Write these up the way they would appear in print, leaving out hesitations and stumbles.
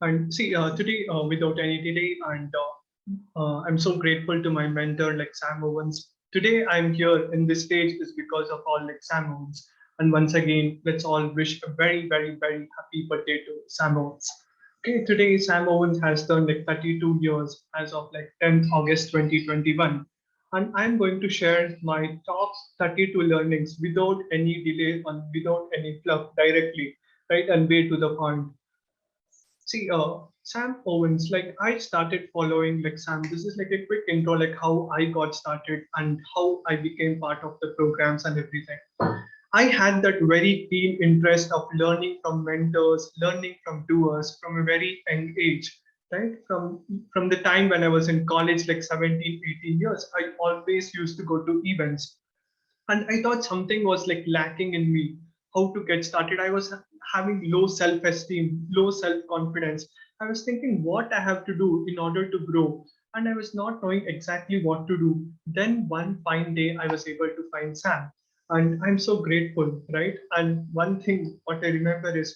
And see, today, without any delay, and I'm so grateful to my mentor, like Sam Owens. Today, I'm here in this stage is because of all like Sam Owens. And once again, let's all wish a very, very, very happy birthday to Sam Owens. Okay, today Sam Owens has turned like 32 years as of like 10th August 2021. And I'm going to share my top 32 learnings without any delay and without any fluff directly, right? And way to the point. See, Sam Owens, like I started following like Sam. This is like a quick intro, like how I got started and how I became part of the programs and everything. I had that very keen interest of learning from mentors, learning from doers from a very young age, right? From the time when I was in college, like 17, 18 years, I always used to go to events and I thought something was like lacking in me how to get started. I was having low self-esteem, low self-confidence. I was thinking what I have to do in order to grow, and I was not knowing exactly what to do. Then one fine day I was able to find Sam, and I'm so grateful, right? And one thing what I remember is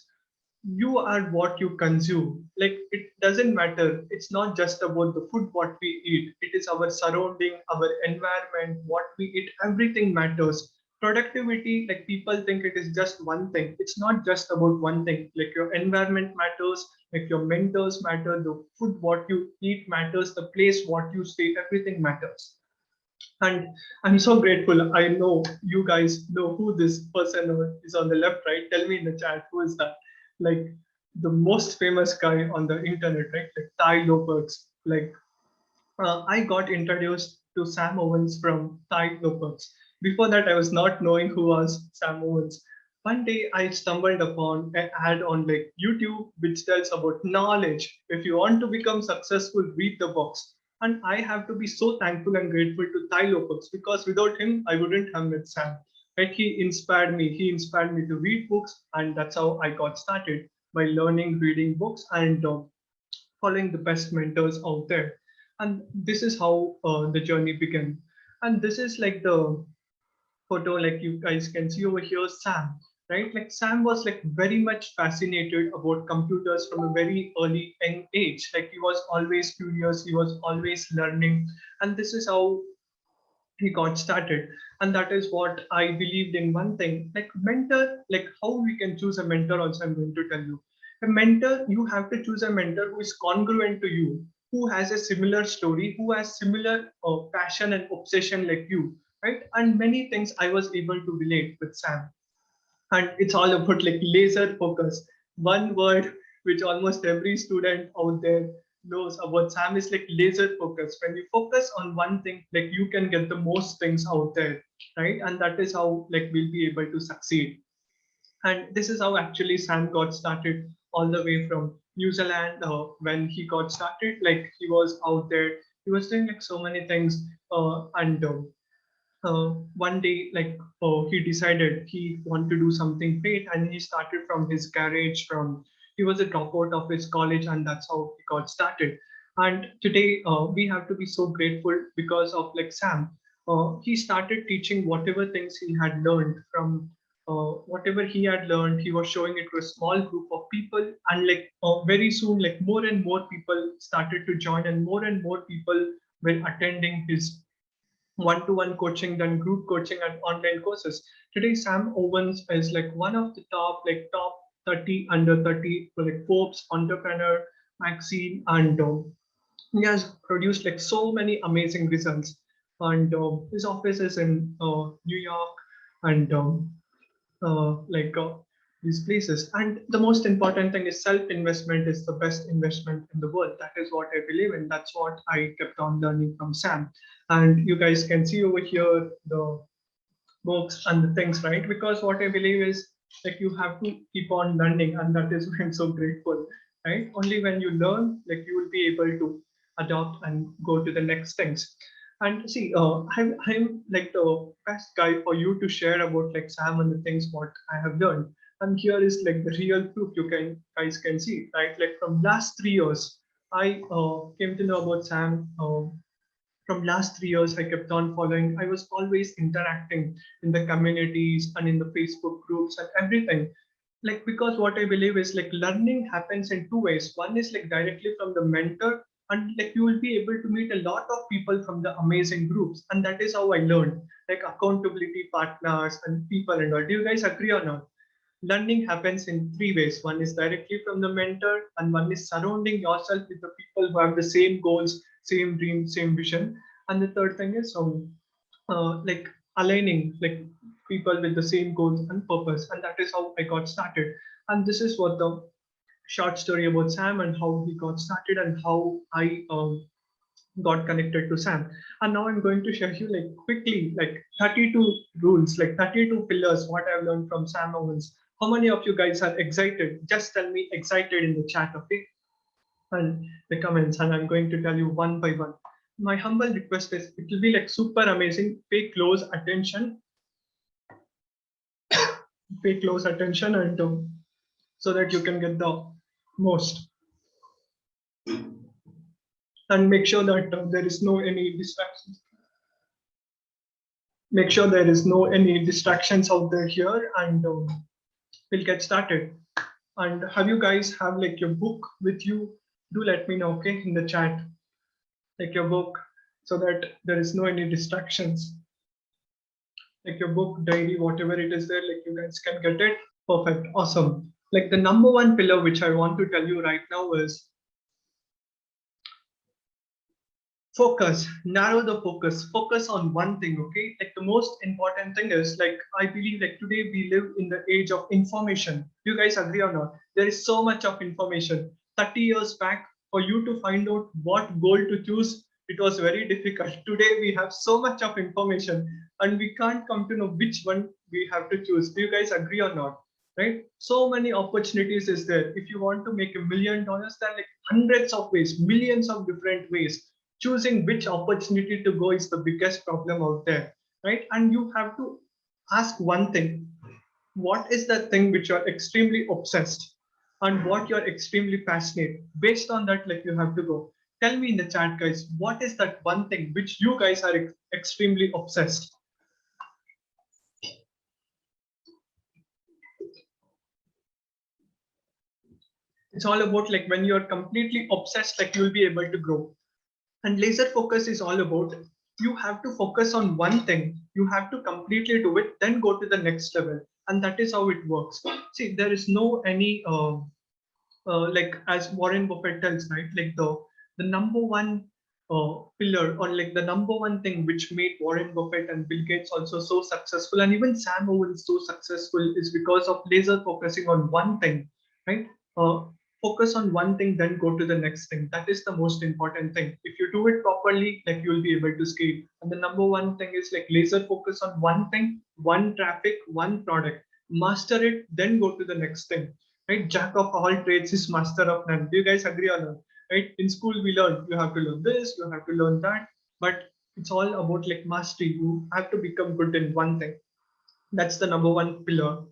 you are what you consume. Like it doesn't matter. It's not just about the food what we eat. It is our surrounding, our environment, what we eat. Everything matters. Productivity, like people think it is just one thing. It's not just about one thing. Like your environment matters, like your mentors matter, the food what you eat matters, the place what you stay, everything matters. And I'm so grateful. I know you guys know who this person is on the left, right? Tell me in the chat who is that? Like the most famous guy on the internet, right? Like 𝗨𝗨𝗪𝗏𝗧. Like I got introduced to Sam Owens from 𝗨𝗨𝗪𝗏𝗧. Before that, I was not knowing who was Sam Owens. One day, I stumbled upon an ad on like YouTube which tells about knowledge. If you want to become successful, read the books. And I have to be so thankful and grateful to 𝗨𝗨𝗪𝗏𝗧 because without him, I wouldn't have met Sam. Right? He inspired me. He inspired me to read books, and that's how I got started by learning, reading books, and following the best mentors out there. And this is how the journey began. And this is like the photo, like you guys can see over here, Sam, right? Like Sam was like very much fascinated about computers from a very early young age. Like he was always curious, he was always learning. And this is how he got started. And that is what I believed in. One thing like mentor, like how we can choose a mentor also, I'm going to tell you. A mentor, you have to choose a mentor who is congruent to you, who has a similar story, who has similar passion and obsession like you, right? And many things I was able to relate with Sam. And it's all about like laser focus. One word which almost every student out there knows about Sam is like laser focus. When you focus on one thing, like you can get the most things out there, right? And that is how like we'll be able to succeed. And this is how actually Sam got started, all the way from New Zealand. When he got started, like he was out there, he was doing like so many things, and one day like he decided he wanted to do something great, and he started from his garage. From he was a dropout of his college, and that's how he got started. And today we have to be so grateful because of like Sam. He started teaching whatever things he had learned. From whatever he had learned, he was showing it to a small group of people, and like very soon like more and more people started to join, and more people were attending his one-to-one coaching, then group coaching and online courses. Today, Sam Owens is like one of the top 30 under 30 like Forbes entrepreneur magazine, and he has produced like so many amazing results. And his office is in New York, and like these places. And the most important thing is self-investment is the best investment in the world. That is what I believe in. That's what I kept on learning from Sam. And you guys can see over here the books and the things, right? Because what I believe is like you have to keep on learning, and that is why I'm so grateful, right? Only when you learn, like you will be able to adopt and go to the next things. And see, I'm like the best guy for you to share about like Sam and the things what I have learned. And here is like the real proof you can guys can see, right? Like from last 3 years, I came to know about Sam. From last 3 years, I kept on following. I was always interacting in the communities and in the Facebook groups and everything. like, because what I believe is like learning happens in two ways. One is like directly from the mentor, and like you will be able to meet a lot of people from the amazing groups, and that is how I learned, like accountability partners and people and all. Do you guys agree or not? Learning happens in three ways. One is directly from the mentor, and one is surrounding yourself with the people who have the same goals, same dreams, same vision. And the third thing is like aligning like people with the same goals and purpose. And that is how I got started. And this is what the short story about Sam and how he got started and how I got connected to Sam. And now I'm going to share you like quickly like 32 rules, like 32 pillars, what I've learned from Sam Owens. How many of you guys are excited? Just tell me excited in the chat, okay? And the comments, and I'm going to tell you one by one. My humble request is it will be like super amazing. Pay close attention. Pay close attention and so that you can get the most. And make sure that there is no any distractions. Make sure there is no any distractions out there here, and we'll get started. And have you guys have like your book with you? Do let me know, okay, in the chat, like your book, so that there is no any distractions. Like your book, diary, whatever it is there, like you guys can get it. Perfect, awesome. Like the number one pillar which I want to tell you right now is focus. Narrow the focus. Focus on one thing, okay? Like the most important thing is like I believe like today we live in the age of information. Do you guys agree or not? There is so much of information. 30 years back, for you to find out what goal to choose, it was very difficult. Today we have so much of information and we can't come to know which one we have to choose. Do you guys agree or not? Right? So many opportunities is there. If you want to make $1 million, there are like hundreds of ways, millions of different ways. Choosing which opportunity to go is the biggest problem out there, right? And you have to ask one thing: what is the thing which you're extremely obsessed and what you're extremely passionate? Based on that, like you have to go. Tell me in the chat, guys, what is that one thing which you guys are extremely obsessed? It's all about like when you're completely obsessed, like you'll be able to grow. And laser focus is all about you have to focus on one thing, you have to completely do it, then go to the next level. And that is how it works. See, there is no any like as Warren Buffett tells, right? Like the number one pillar, or like the number one thing which made Warren Buffett and Bill Gates also so successful, and even Sam Owens so successful, is because of laser focusing on one thing, right? Focus on one thing, then go to the next thing. That is the most important thing. If you do it properly, like you'll be able to scale. And the number one thing is like laser focus on one thing, one traffic, one product. Master it, then go to the next thing. Right? Jack of all trades is master of none. Do you guys agree or not? Right? In school, we learn you have to learn this, you have to learn that, but it's all about like mastery. You have to become good in one thing. That's the number one pillar.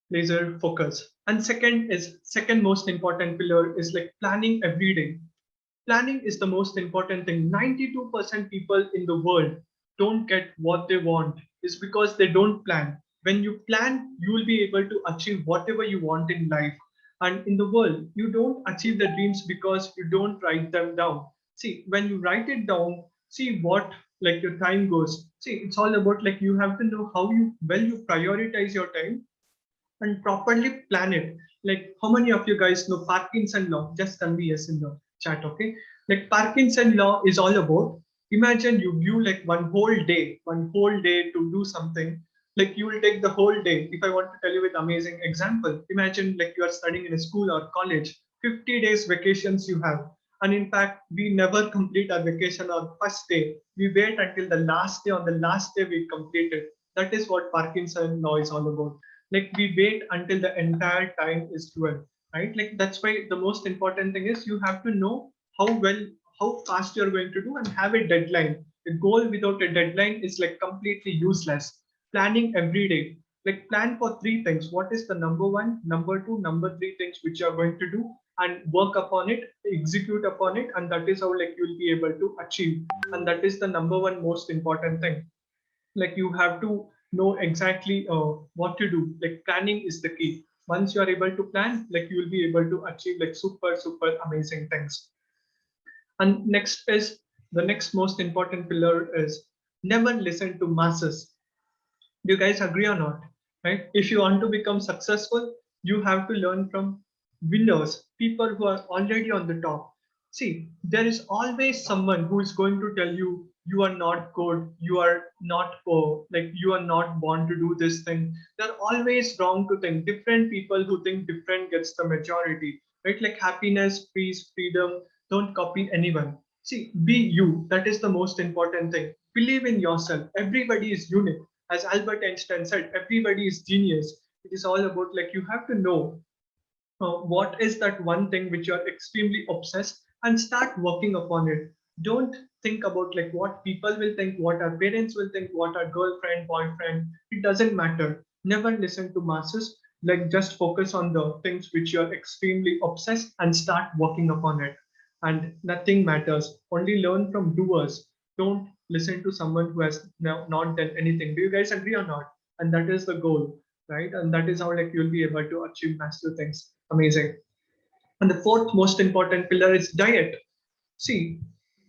Laser focus. And second most important pillar is like planning every day. Planning is the most important thing. 92% people in the world don't get what they want is because they don't plan. When you plan, you will be able to achieve whatever you want in life. And in the world, you don't achieve the dreams because you don't write them down. See, when you write it down, see what like your time goes. See, it's all about like you have to know how you prioritize your time and properly plan it. Like, how many of you guys know Parkinson law? Just tell me yes in the chat, okay? Like, Parkinson law is all about, imagine you view like one whole day to do something. Like, you will take the whole day. If I want to tell you with amazing example, imagine like you are studying in a school or college, 50 days vacations you have. And in fact, we never complete our vacation on first day. We wait until the last day. On the last day, we complete it. That is what Parkinson law is all about. Like we wait until the entire time is 12, right? Like that's why the most important thing is you have to know how fast you're going to do and have a deadline. A goal without a deadline is like completely useless. Planning every day, like plan for three things. What is the number one, number two, number three things which you're going to do, and work upon it, execute upon it, and that is how like you'll be able to achieve. And that is the number one most important thing. Like you have to know exactly what to do. Like planning is the key. Once you are able to plan, like you will be able to achieve like super amazing things. And next is the next most important pillar is never listen to masses. Do you guys agree or not? Right? If you want to become successful, you have to learn from winners, people who are already on the top. See, there is always someone who is going to tell you you are not good, you are not poor, like you are not born to do this thing. They're always wrong to think. Different people who think different gets the majority. Right? Like happiness, peace, freedom. Don't copy anyone. See, be you. That is the most important thing. Believe in yourself. Everybody is unique. As Albert Einstein said, everybody is genius. It is all about like you have to know what is that one thing which you are extremely obsessed and start working upon it. Don't think about like what people will think, what our parents will think, what our girlfriend, boyfriend. It doesn't matter. Never listen to masses. Like just focus on the things which you are extremely obsessed and start working upon it. And nothing matters. Only learn from doers. Don't listen to someone who has not done anything. Do you guys agree or not? And that is the goal, right? And that is how like you'll be able to achieve massive things. Amazing. And the fourth most important pillar is diet. See,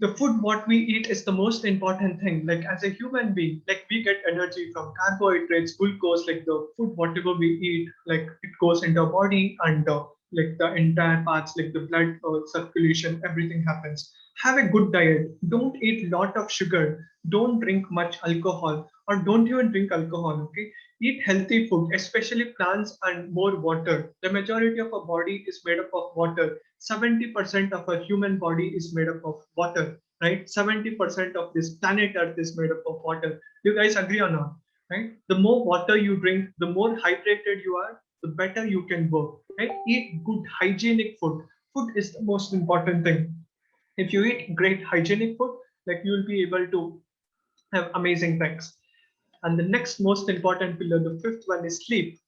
the food what we eat is the most important thing. Like as a human being, like we get energy from carbohydrates, glucose, like the food whatever we eat, like it goes into our body and like the entire parts, like the blood circulation, everything happens. Have a good diet. Don't eat lot of sugar. Don't drink much alcohol, or don't even drink alcohol. Okay, eat healthy food, especially plants and more water. The majority of our body is made up of water. 70% of our human body is made up of water, right? 70% of this planet Earth is made up of water. You guys agree or not? Right? The more water you drink, the more hydrated you are, the better you can work. Right? Eat good hygienic food. Food is the most important thing. If you eat great hygienic food, like you will be able to have amazing things. And the next most important pillar, the fifth one, is sleep.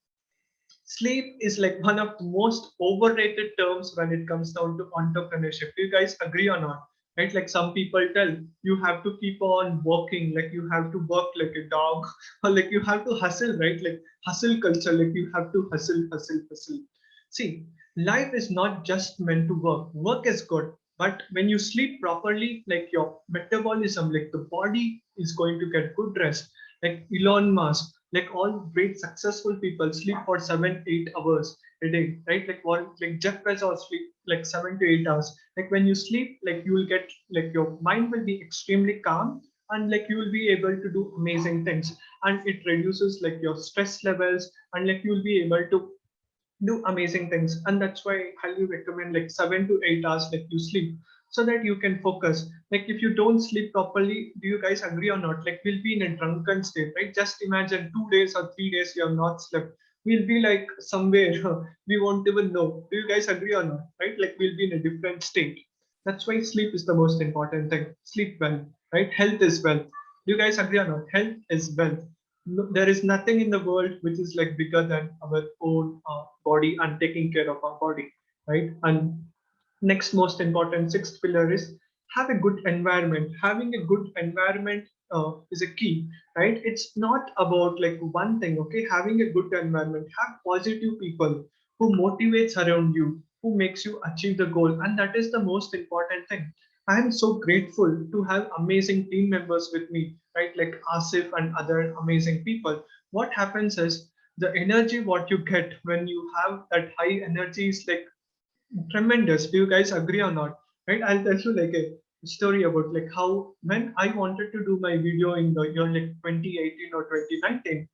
Sleep is like one of the most overrated terms when it comes down to entrepreneurship. Do you guys agree or not? Right? Like some people tell you have to keep on working, like you have to work like a dog, or like you have to hustle, right? Like hustle culture, like you have to hustle. See, life is not just meant to work. Work is good, but when you sleep properly, like your metabolism, like the body is going to get good rest. Like Elon Musk, like all great successful people sleep for 7-8 hours a day, right? Like one, like Jeff Bezos sleep like 7 to 8 hours. Like when you sleep, like you will get like your mind will be extremely calm, and like you will be able to do amazing things, and it reduces like your stress levels, and like you will be able to do amazing things. And that's why I highly recommend like 7 to 8 hours like you sleep, so that you can focus. Like if you don't sleep properly, do you guys agree or not, like we'll be in a drunken state, right? Just imagine 2 days or 3 days you have not slept. We'll be like somewhere we won't even know. Do you guys agree or not? Right? Like we'll be in a different state. That's why sleep is the most important thing. Sleep well, right? Health is wealth. Do you guys agree or not? Health is wealth. There is nothing in the world which is like bigger than our own body and taking care of our body, right? And next most important sixth pillar is have a good environment. Having a good environment is a key, right? It's not about like one thing. Okay, having a good environment, have positive people who motivates around you, who makes you achieve the goal, and that is the most important thing. I am so grateful to have amazing team members with me, right? Like Asif and other amazing people. What happens is the energy what you get when you have that high energy is like tremendous. Do you guys agree or not? Right? I'll tell you like a story about like how when I wanted to do my video in the year like 2018 or 2019,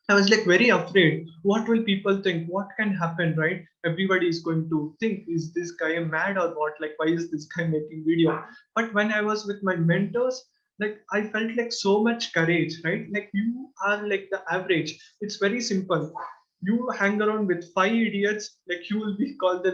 I was like very afraid. What will people think? What can happen, right? Everybody is going to think, is this guy mad or what? Like, why is this guy making video? But when I was with my mentors, like I felt like so much courage, right? Like you are like the average. It's very simple. You hang around with 5 idiots, like you will be called the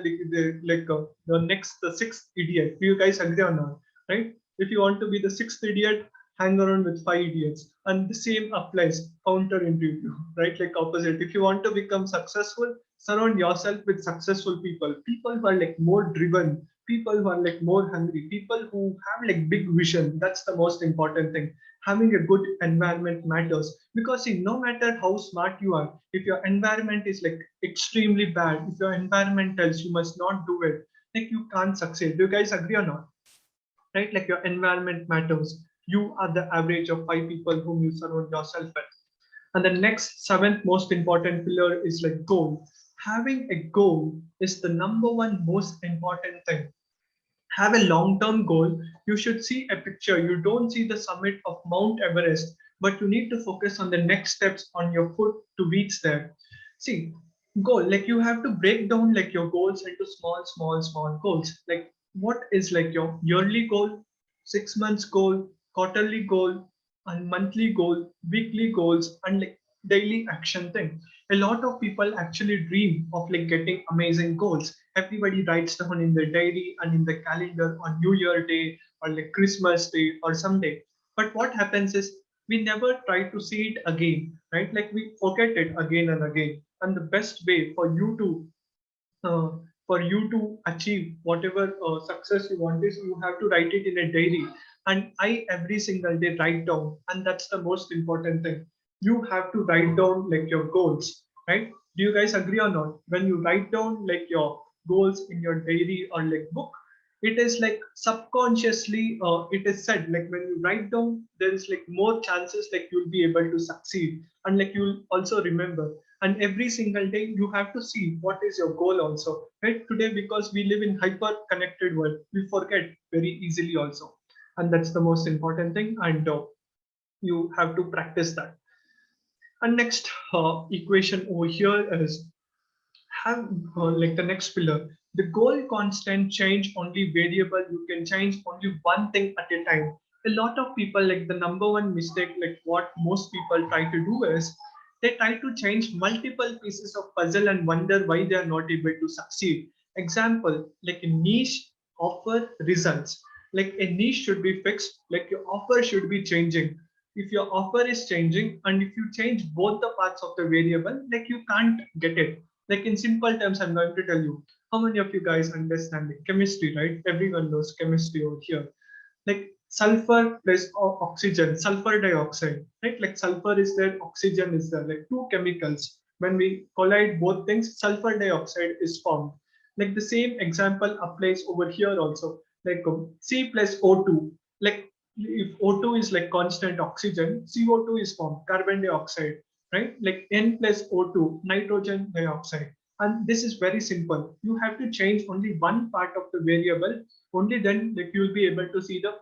next the sixth idiot. Do you guys agree or not? Right? If you want to be the sixth idiot, hang around with 5 idiots. And the same applies counter interview, right? Like opposite. If you want to become successful, surround yourself with successful people, people who are like more driven, people who are like more hungry, people who have like big vision. That's the most important thing. Having a good environment matters, because see, no matter how smart you are, if your environment is like extremely bad, if your environment tells you must not do it, like you can't succeed. Do you guys agree or not? Right? Like your environment matters. You are the average of 5 people whom you surround yourself with. And the next seventh most important pillar is like goal. Having a goal is the number one most important thing. Have a long-term goal. You should see a picture. You don't see the summit of Mount Everest, but you need to focus on the next steps on your foot to reach there. See, goal, like you have to break down like your goals into small goals. Like what is like your yearly goal, 6 months goal, quarterly goal, and monthly goal, weekly goals, and like daily action thing. A lot of people actually dream of like getting amazing goals. Everybody writes down in their diary and in the calendar on New Year Day or like Christmas Day or someday. But what happens is we never try to see it again, right? Like we forget it again and again. And the best way uh, for you to achieve whatever success you want is you have to write it in a diary. And I every single day write down, and that's the most important thing. You have to write down like your goals, right? Do you guys agree or not? When you write down like your goals in your diary or like book, it is like subconsciously it is said like when you write down, there is like more chances like you'll be able to succeed, and like you'll also remember. And every single day you have to see what is your goal also, right? Today, because we live in hyper connected world, we forget very easily also, and that's the most important thing. And you have to practice that. And next equation over here is have like the next pillar. The goal constant change only variable. You can change only one thing at a time. A lot of people, like the number one mistake, like what most people try to do is they try to change multiple pieces of puzzle and wonder why they are not able to succeed. Example, like a niche, offer, results. Like a niche should be fixed, like your offer should be changing. If your offer is changing and if you change both the parts of the variable, like you can't get it. Like in simple terms, I'm going to tell you. How many of you guys understand the chemistry, right? Everyone knows chemistry over here. Like sulfur plus oxygen, sulfur dioxide, right? Like sulfur is there, oxygen is there, like two chemicals. When we collide both things, sulfur dioxide is formed. Like the same example applies over here also. Like C plus O2. Like if O2 is like constant oxygen, CO2 is formed, carbon dioxide, right? Like N plus O2, nitrogen dioxide. And this is very simple. You have to change only one part of the variable. Only then like you will be able to see the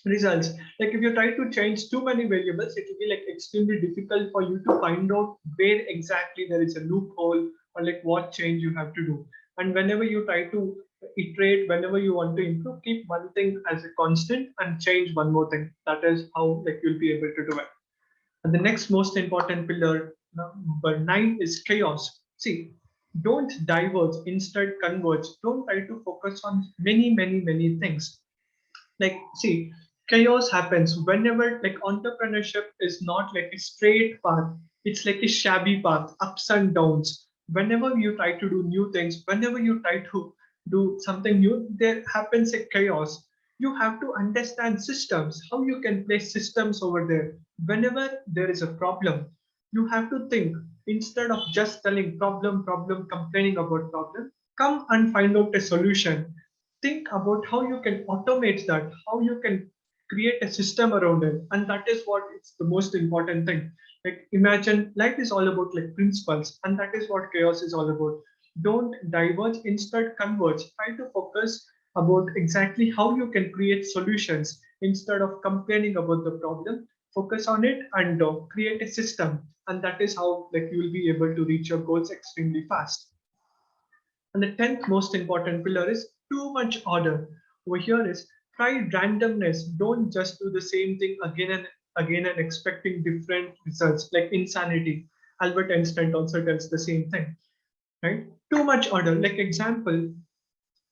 results. Like if you try to change too many variables, it will be like extremely difficult for you to find out where exactly there is a loophole or like what change you have to do. And whenever you try to iterate, whenever you want to improve, keep one thing as a constant and change one more thing. That is how like you'll be able to do it. And the next most important pillar, number 9, is chaos. See, don't diverge, instead converge. Don't try to focus on many things. Like, see, chaos happens whenever like entrepreneurship is not like a straight path. It's like a shabby path, ups and downs. Whenever you try to do new things, whenever you try to do something new, there happens a chaos. You have to understand systems, how you can place systems over there. Whenever there is a problem, you have to think, instead of just telling problem, complaining about problem, come and find out a solution. Think about how you can automate that, how you can create a system around it. And that is what it's the most important thing. Like imagine life is all about like principles, and that is what chaos is all about. Don't diverge, instead converge. Try to focus about exactly how you can create solutions instead of complaining about the problem. Focus on it and create a system, and that is how like you will be able to reach your goals extremely fast. And the 10th most important pillar is too much order. Over here is try randomness. Don't just do the same thing again and again and expecting different results, like insanity. Albert Einstein also tells the same thing, right? Too much order. Like example,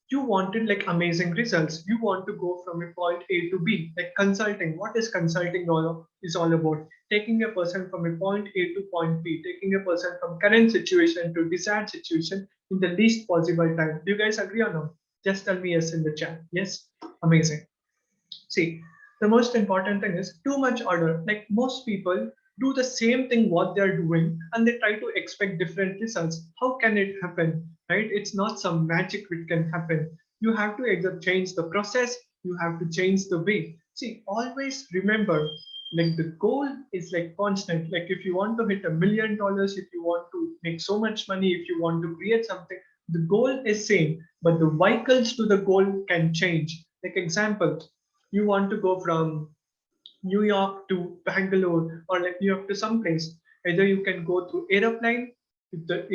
you wanted like amazing results. You want to go from a point A to B, like consulting. What is consulting all about? Taking a person from a point A to point B, taking a person from current situation to desired situation in the least possible time. Do you guys agree or not? Just tell me yes in the chat. Yes, amazing. See, the most important thing is too much order. Like most people do the same thing what they're doing and they try to expect different results. How can it happen? Right? It's not some magic which can happen. You have to either change the process, you have to change the way. See, always remember, like the goal is like constant. Like if you want to hit $1 million, if you want to make so much money, if you want to create something, the goal is same, but the vehicles to the goal can change. Like example, you want to go from New York to Bangalore or like New York to some place. Either you can go through aeroplane. If the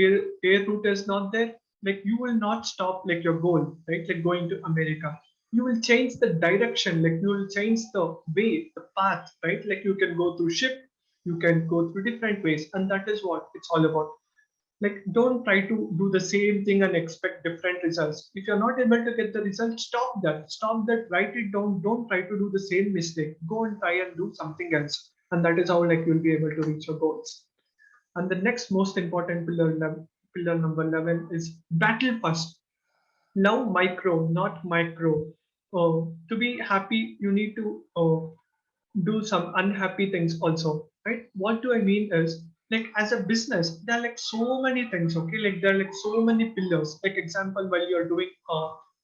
air route is not there, like you will not stop like your goal, right? Like going to America. You will change the direction, like you will change the way, the path, right? Like you can go through ship, you can go through different ways, and that is what it's all about. Like don't try to do the same thing and expect different results. If you're not able to get the result, stop that, write it down. Don't try to do the same mistake. Go and try and do something else, and that is how like you'll be able to reach your goals. And the next most important pillar number 11 is battle first. Love micro, not micro. To be happy you need to do some unhappy things also, right? What do I mean is, like as a business, there are like so many things, okay? Like there are like so many pillars. Like example, while you're doing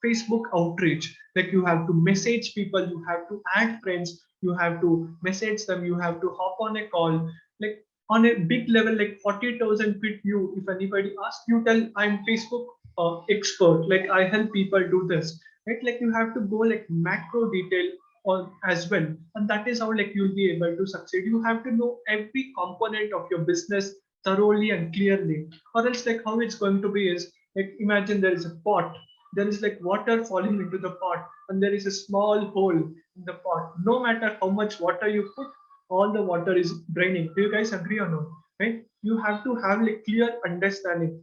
Facebook outreach, like you have to message people, you have to add friends, you have to message them, you have to hop on a call. Like on a big level, like 40,000 feet view, if anybody asks you, tell I'm Facebook expert, like I help people do this, right? Like you have to go like macro detail on as well, and that is how like you'll be able to succeed. You have to know every component of your business thoroughly and clearly, or else like how it's going to be is, like imagine there is a pot, there is like water falling into the pot, and there is a small hole in the pot. No matter how much water you put, all the water is draining. Do you guys agree or not? Right? You have to have like clear understanding,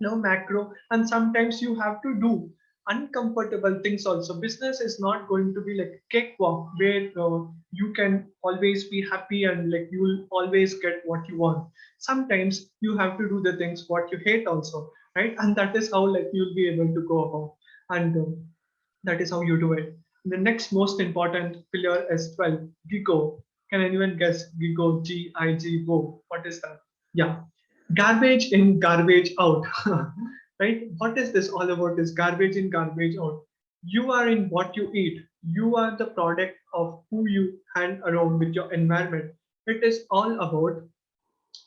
no macro, and sometimes you have to do uncomfortable things also. Business is not going to be like a cakewalk where you can always be happy and like you will always get what you want. Sometimes you have to do the things what you hate also, right? And that is how like you'll be able to go about, and that is how you do it. The next most important pillar is 12, gigo. Can anyone guess gigo? Gigo, what is that? Yeah, garbage in, garbage out. Right? What is this all about? Is garbage in, garbage out. You are in what you eat. You are the product of who you hang around with your environment. It is all about,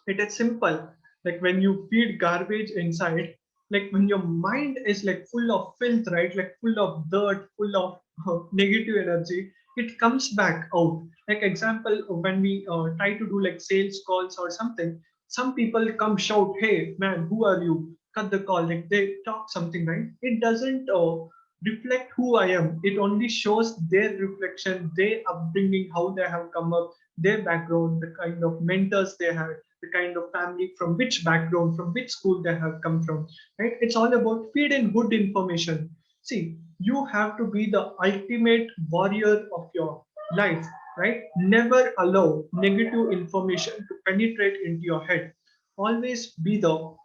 it is simple. Like when you feed garbage inside, like when your mind is like full of filth, right? Like full of dirt, full of negative energy, it comes back out. Like example, when we try to do like sales calls or something, some people come shout, hey man, who are you? Cut the call. Like they talk something, right? It doesn't reflect who I am. It only shows their reflection, their upbringing, how they have come up, their background, the kind of mentors they had, the kind of family, from which background, from which school they have come from, right? It's all about feed in good information. See, you have to be the ultimate warrior of your life, right? Never allow negative information to penetrate into your head. Always be the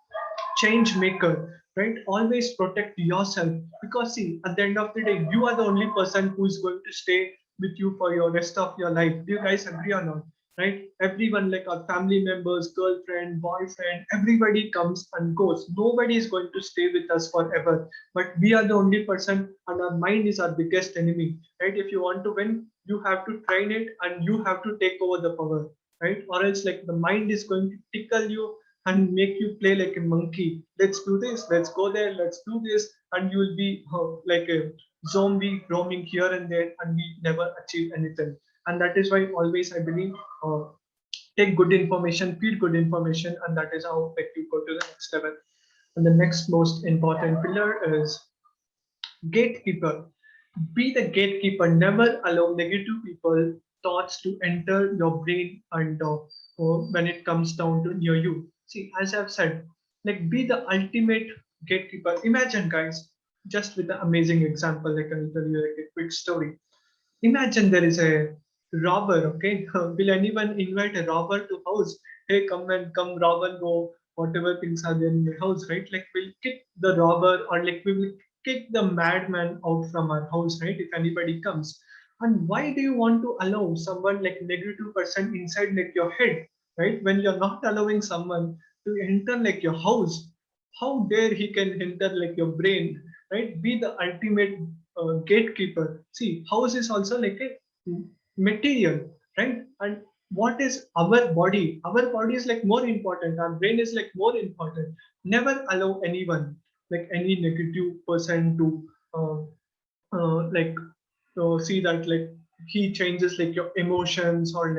change maker, right? Always protect yourself, because see, at the end of the day, you are the only person who is going to stay with you for your rest of your life. Do you guys agree or not? Right? Everyone, like our family members, girlfriend, boyfriend, everybody comes and goes. Nobody is going to stay with us forever, but we are the only person, and our mind is our biggest enemy, right? If you want to win, you have to train it and you have to take over the power, right? Or else like the mind is going to tickle you and make you play like a monkey. Let's do this, let's go there, let's do this, and you will be like a zombie roaming here and there, and we never achieve anything. And that is why always I believe, uh, take good information, feed good information, and that is how like you go to the next level. And the next most important pillar is gatekeeper. Be the gatekeeper. Never allow negative people thoughts to enter your brain, and when it comes down to near you. See, as I've said, like be the ultimate gatekeeper. Imagine, guys, just with an amazing example, like I'll tell you like a quick story. Imagine there is a robber, okay? Will anyone invite a robber to house? Hey, come and come, rob and go, whatever things are there in the house, right? Like we'll kick the robber, or like we will kick the madman out from our house, right? If anybody comes. And why do you want to allow someone like negative person inside like your head, right? When you're not allowing someone to enter like your house, how dare he can enter like your brain, right? Be the ultimate gatekeeper. See, house is also like a material, right? And what is our body? Our body is like more important. Our brain is like more important. Never allow anyone, like any negative person, to like see that like he changes like your emotions or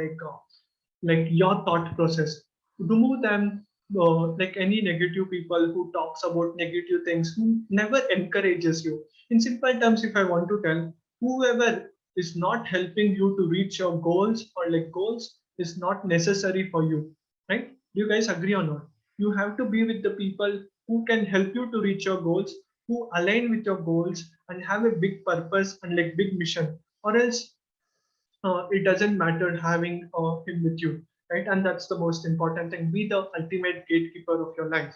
like your thought process. Remove them. Like any negative people who talks about negative things, who never encourages you. In simple terms, if I want to tell, whoever is not helping you to reach your goals or like goals is not necessary for you, right? Do you guys agree or not? You have to be with the people who can help you to reach your goals, who align with your goals and have a big purpose and like big mission, or else it doesn't matter having him with you, right? And that's the most important thing. Be the ultimate gatekeeper of your life.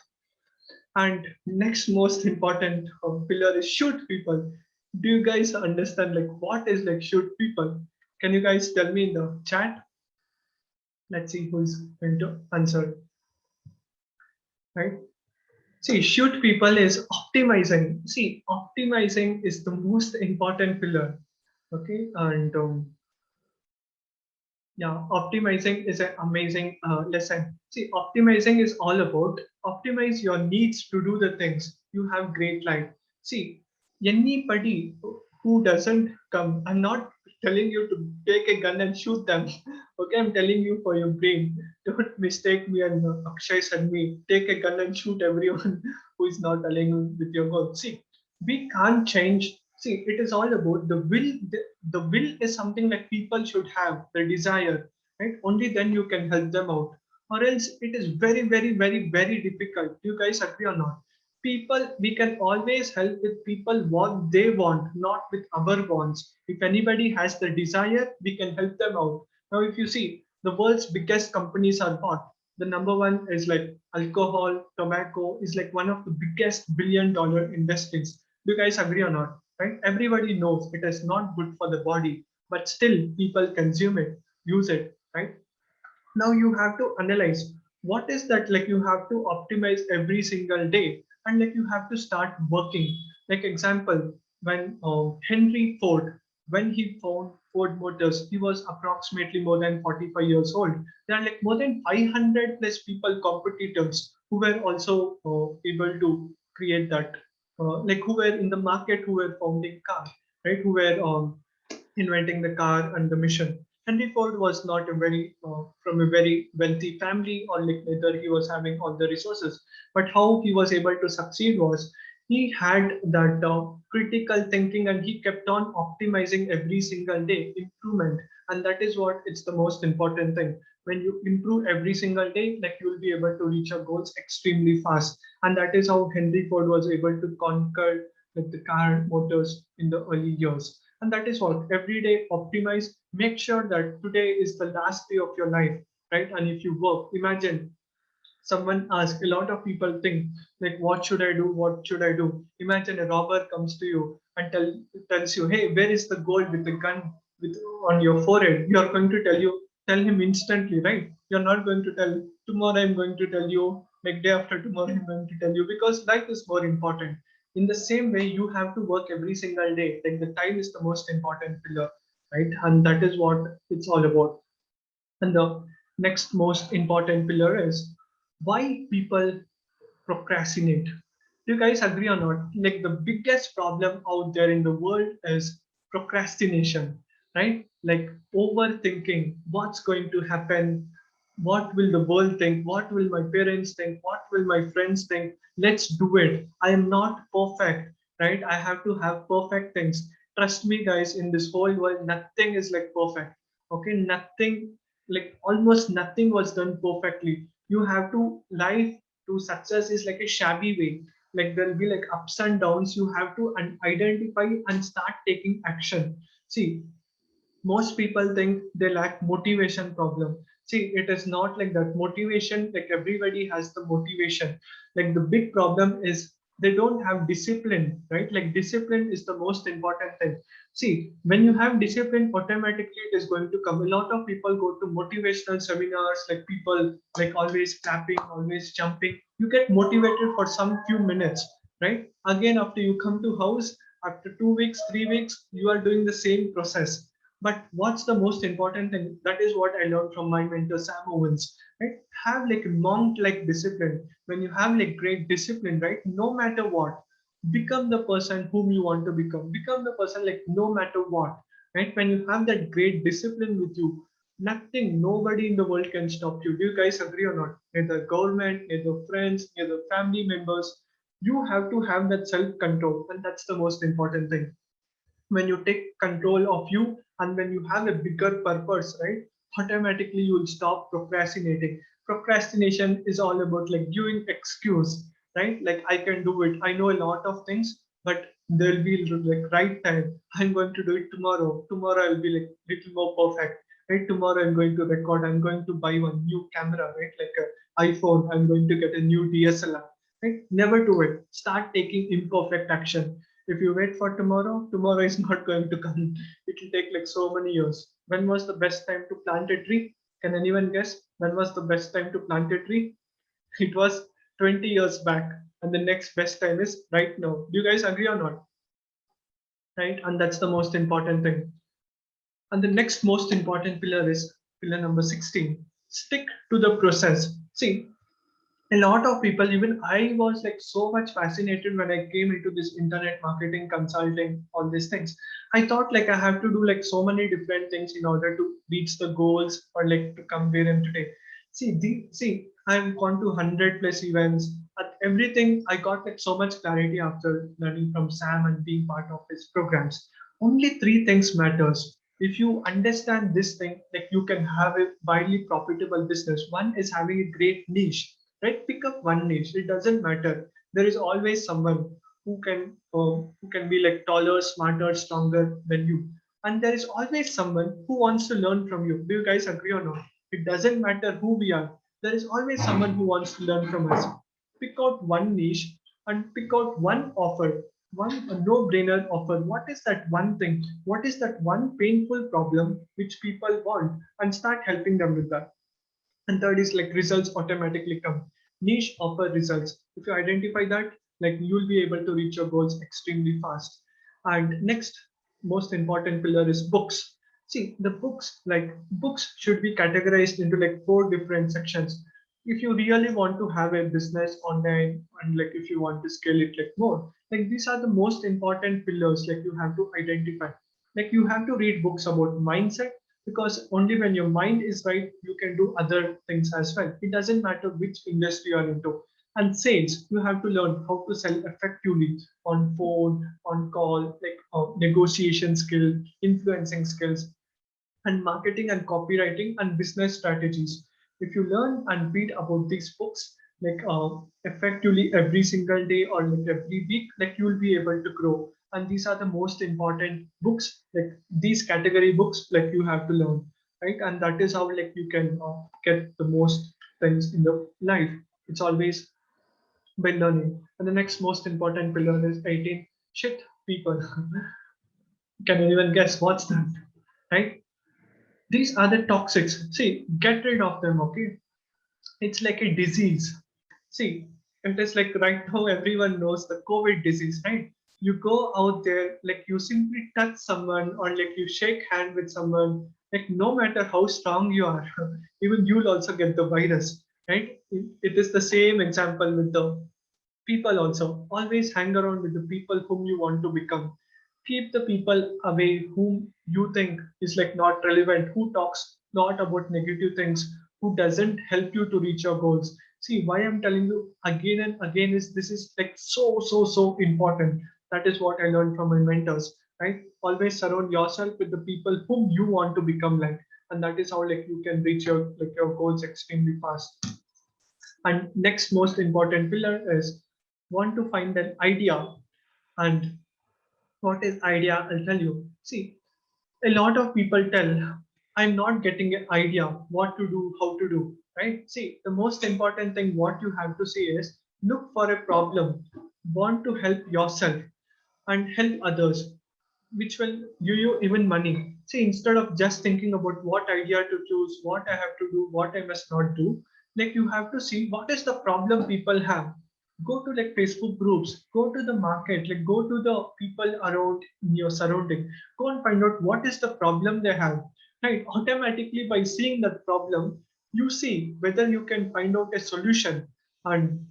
And next most important pillar is shoot people. Do you guys understand like what is like shoot people? Can you guys tell me in the chat? Let's see who's going to answer, right? See, shoot people is optimizing. See, optimizing is the most important pillar. Okay, and yeah, optimizing is an amazing lesson. See, optimizing is all about optimize your needs to do the things. You have great life. See, anybody who doesn't come, I'm not telling you to take a gun and shoot them. Okay, I'm telling you for your brain. Don't mistake me and 𝗕𝗏𝗃𝗃𝗃. Take a gun and shoot everyone who is not aligning with your goal. See, we can't change. See, it is all about the will. The will is something that people should have, the desire, right? Only then you can help them out, or else it is very, very, very, very difficult. Do you guys agree or not? People, we can always help with people what they want, not with our wants. If anybody has the desire, we can help them out. Now, if you see, the world's biggest companies are what? The number one is like alcohol, tobacco is like one of the biggest $1 billion industries. Do you guys agree or not? Right? Everybody knows it is not good for the body, but still people consume it, use it, right? Now you have to analyze what is that like you have to optimize every single day, and like you have to start working. Like example, when Henry Ford, when he found Ford Motors, he was approximately more than 45 years old. There are like more than 500 plus people competitors who were also able to create that, like who were in the market, who were founding car, right? Who were inventing the car and the mission. Henry Ford was not a very from a very wealthy family, or like neither he was having all the resources. But how he was able to succeed was he had that critical thinking, and he kept on optimizing every single day, improvement, and that is what it's the most important thing. When you improve every single day, like you will be able to reach your goals extremely fast, and that is how Henry Ford was able to conquer like the car motors in the early years. And that is what every day optimize. Make sure that today is the last day of your life, right? And if you work, imagine someone asks, a lot of people think like, what should I do? What should I do? Imagine a robber comes to you and tells you, hey, where is the gold with the gun with on your forehead? You are going to tell him instantly, right? You're not going to tell tomorrow, I'm going to tell you, like day after tomorrow I'm going to tell you, because life is more important. In the same way, you have to work every single day. Like the time is the most important pillar, right? And that is what it's all about. And the next most important pillar is why people procrastinate. Do you guys agree or not? Like the biggest problem out there in the world is procrastination, right? Like overthinking what's going to happen, what will the world think, what will my parents think, what will my friends think. Let's do it. I am not perfect, right? I have to have perfect things. Trust me, guys, in this whole world, nothing is like perfect. Okay, nothing, like almost nothing was done perfectly. You have to life to success is like a shabby way. Like there'll be like ups and downs. You have to identify and start taking action. See, most people think they lack motivation problem. See, it is not like that. Motivation, like everybody has the motivation. Like the big problem is they don't have discipline, right? Like discipline is the most important thing. See, when you have discipline, automatically it is going to come. A lot of people go to motivational seminars, like people like always clapping, always jumping. You get motivated for some few minutes, right? Again, after you come to house, after 2 weeks, 3 weeks, you are doing the same process. But what's the most important thing? That is what I learned from my mentor, Sam Owens, right? Have like monk-like discipline. When you have like great discipline, right? No matter what, become the person whom you want to become. Become the person like no matter what, right? When you have that great discipline with you, nothing, nobody in the world can stop you. Do you guys agree or not? Neither government, neither friends, neither family members. You have to have that self-control, and that's the most important thing. When you take control of you and when you have a bigger purpose, right, automatically you will stop procrastinating. Procrastination is all about like giving excuse, right? Like I can do it, I know a lot of things, but there'll be like right time, I'm going to do it tomorrow. Tomorrow I'll be like little more perfect, right? Tomorrow I'm going to record, I'm going to buy one new camera, right? Like a iPhone, I'm going to get a new DSLR, right? Never do it. Start taking imperfect action. If you wait for tomorrow, tomorrow is not going to come. It will take like so many years. When was the best time to plant a tree? Can anyone guess? When was the best time to plant a tree? It was 20 years back. And the next best time is right now. Do you guys agree or not? Right? And that's the most important thing. And the next most important pillar is pillar number 16. Stick to the process. See, a lot of people, even I was like so much fascinated when I came into this internet marketing, consulting, all these things. I thought like I have to do like so many different things in order to reach the goals or like to come where I am today. See, I've gone to 100 plus events. At everything, I got like so much clarity after learning from Sam and being part of his programs. Only three things matters. If you understand this thing, like you can have a widely profitable business. One is having a great niche, right? Pick up one niche. It doesn't matter. There is always someone who can be like taller, smarter, stronger than you, and there is always someone who wants to learn from you. Do you guys agree or not? It doesn't matter who we are. There is always someone who wants to learn from us. Pick out one niche and pick out one offer, one no-brainer offer. What is that one thing? What is that one painful problem which people want, and start helping them with that. And third is like results automatically come. Niche offer results. If you identify that, like you'll be able to reach your goals extremely fast. And next most important pillar is books. See, the books, like books should be categorized into like four different sections. If you really want to have a business online and like if you want to scale it like more, like these are the most important pillars like you have to identify. Like you have to read books about mindset, because only when your mind is right you can do other things as well. It doesn't matter which industry you're into. And sales, you have to learn how to sell effectively on phone, on call, like negotiation skill, influencing skills, and marketing and copywriting and business strategies. If you learn and read about these books like effectively every single day or like every week, like you will be able to grow. And these are the most important books, like these category books, like you have to learn, right? And that is how like you can get the most things in the life. It's always by learning. And the next most important pillar is 18 shit people. Can anyone guess what's that? Right? These are the toxics. See, get rid of them, okay? It's like a disease. See, it is like right now everyone knows the COVID disease, right? You go out there, like you simply touch someone or like you shake hand with someone, like no matter how strong you are, even you'll also get the virus, right? It is the same example with the people also. Always hang around with the people whom you want to become. Keep the people away whom you think is like not relevant, who talks not about negative things, who doesn't help you to reach your goals. See, why I'm telling you again and again is this is like so important. That is what I learned from my mentors, right? Always surround yourself with the people whom you want to become like, and that is how like you can reach your goals extremely fast. And next most important pillar is want to find an idea. And what is idea? I'll tell you. See, a lot of people tell, I'm not getting an idea what to do, how to do, right? See, the most important thing what you have to say is look for a problem. want to help yourself and help others, which will give you even money. See, instead of just thinking about what idea to choose, what I have to do, what I must not do, like you have to see what is the problem people have. Go to like Facebook groups, go to the market, like go to the people around in your surrounding, go and find out what is the problem they have. Right? Automatically by seeing that problem, you see whether you can find out a solution. And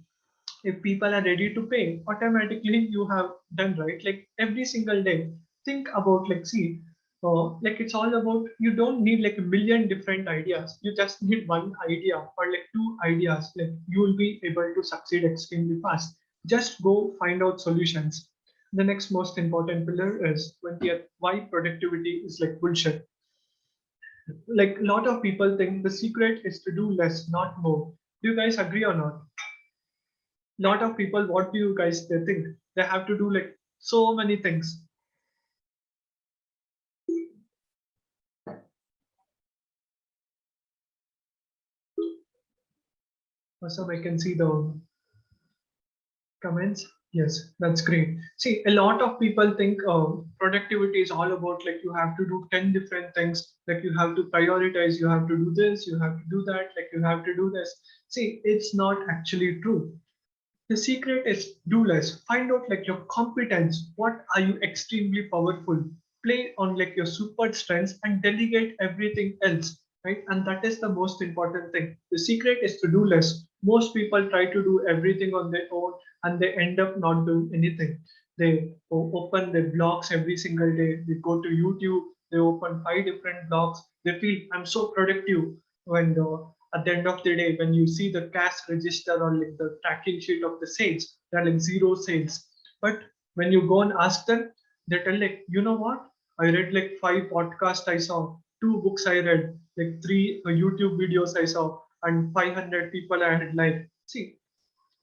if people are ready to pay, automatically you have done, right? Like every single day think about, like, see, like it's all about, you don't need like a million different ideas, you just need one idea or like two ideas, like you will be able to succeed extremely fast. Just go find out solutions. The next most important pillar is 20th, why productivity is like bullshit. Like a lot of people think the secret is to do less, not more. Do you guys agree or not? Lot of people, what do you guys they think they have to do like so many things. Awesome, I can see the comments. Yes, that's great. See, a lot of people think productivity is all about like you have to do 10 different things, like you have to prioritize, you have to do this, you have to do that, like you have to do this. See, it's not actually true. The secret is do less. Find out like your competence. What are you extremely powerful? Play on like your super strengths and delegate everything else, right? And that is the most important thing. The secret is to do less. Most people try to do everything on their own and they end up not doing anything. They open their blogs every single day. They go to YouTube. They open 5 different blogs. They feel I'm so productive when at the end of the day, when you see the cash register or like the tracking sheet of the sales, they're like zero sales. But when you go and ask them, they tell like, you know what? I read like 5 podcasts I saw, 2 books I read, like 3 YouTube videos I saw, and 500 people I had liked. See,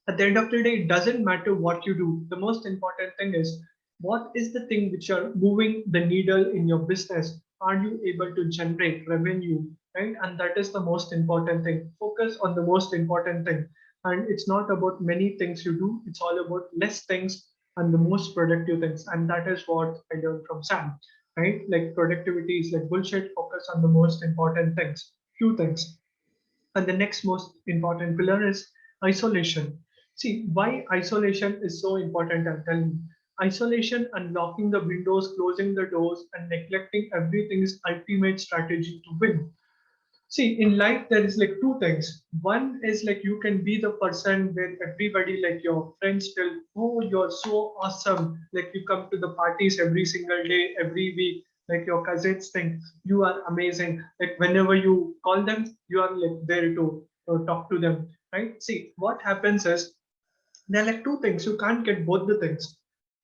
at the end of the day, it doesn't matter what you do. The most important thing is what is the thing which are moving the needle in your business? Are you able to generate revenue? Right? And that is the most important thing. Focus on the most important thing. And it's not about many things you do, it's all about less things and the most productive things. And that is what I learned from Sam. Right? Like productivity is like bullshit, focus on the most important things, few things. And the next most important pillar is isolation. See, why isolation is so important, I'm telling you. Isolation and locking the windows, closing the doors, and neglecting everything is ultimate strategy to win. See, in life, there is like 2 things. One is like you can be the person where everybody, like your friends, tell, oh, you're so awesome. Like you come to the parties every single day, every week. Like your cousins think you are amazing. Like whenever you call them, you are like there to talk to them, right? See, what happens is there are like 2 things. You can't get both the things.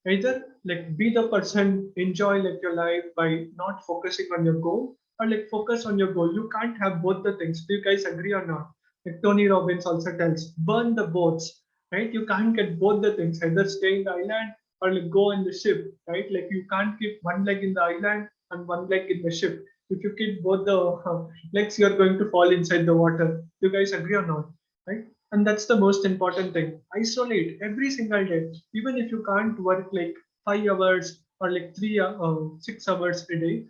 Either like be the person, enjoy like your life by not focusing on your goal, or like focus on your goal. You can't have both the things. Do you guys agree or not? Like Tony Robbins also tells, burn the boats, right? You can't get both the things. Either stay in the island or like go in the ship, right? Like you can't keep one leg in the island and one leg in the ship. If you keep both the legs, you're going to fall inside the water. Do you guys agree or not? Right? And that's the most important thing. Isolate every single day. Even if you can't work like 5 hours or like 6 hours a day,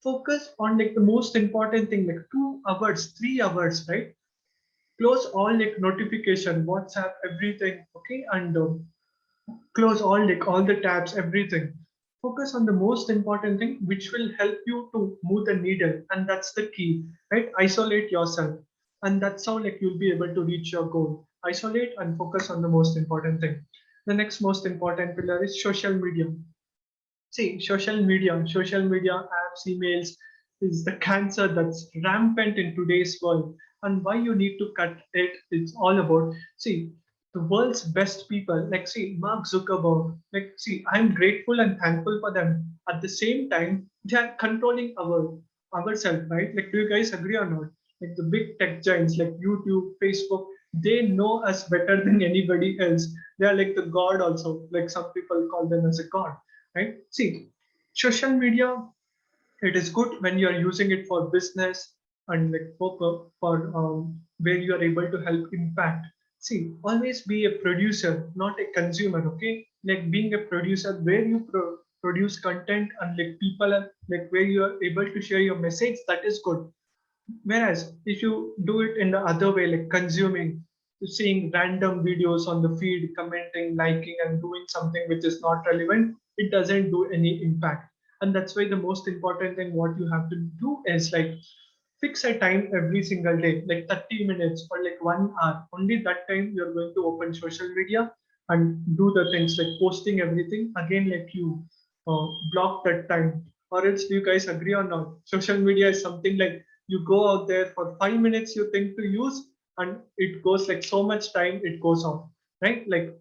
focus on like the most important thing, like 2 hours, 3 hours, right? Close all like notification, WhatsApp, everything, okay? And close all the tabs, everything. Focus on the most important thing which will help you to move the needle, and that's the key, right? Isolate yourself, and that's how like you'll be able to reach your goal. Isolate and focus on the most important thing. The next most important pillar is social media. See, social media apps, emails is the cancer that's rampant in today's world. And why you need to cut it, it's all about, see, the world's best people, like, see, Mark Zuckerberg, like, see, I'm grateful and thankful for them. At the same time, they are controlling ourselves, right? Like, do you guys agree or not? Like the big tech giants like YouTube, Facebook, they know us better than anybody else. They are like the god also. Like some people call them as a god, right? See, social media, it is good when you are using it for business and like for where you are able to help impact. See, always be a producer, not a consumer. Okay, like being a producer where you produce content and like people are like where you are able to share your message, that is good. Whereas if you do it in the other way, like consuming, seeing random videos on the feed, commenting, liking, and doing something which is not relevant, it doesn't do any impact. And that's why the most important thing what you have to do is like fix a time every single day, like 30 minutes or like 1 hour. Only that time you're going to open social media and do the things like posting everything. Again, like you block that time. Or else, do you guys agree or not? Social media is something like you go out there for 5 minutes you think to use, and it goes like so much time it goes off, right? Like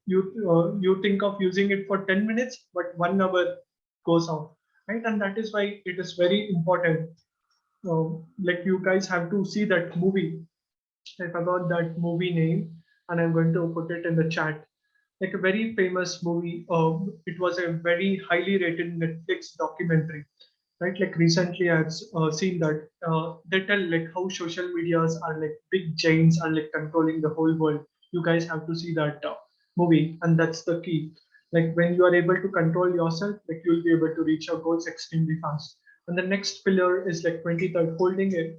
you think of using it for 10 minutes, but 1 hour goes off, right? And that is why it is very important. Like you guys have to see that movie. I forgot that movie name, and I'm going to put it in the chat. Like a very famous movie. It was a very highly rated Netflix documentary, right? Like recently, I've seen that they tell like how social medias are like big giants are like controlling the whole world. You guys have to see that movie, and that's the key. Like when you are able to control yourself, like you'll be able to reach your goals extremely fast. And the next pillar is like 23rd, holding a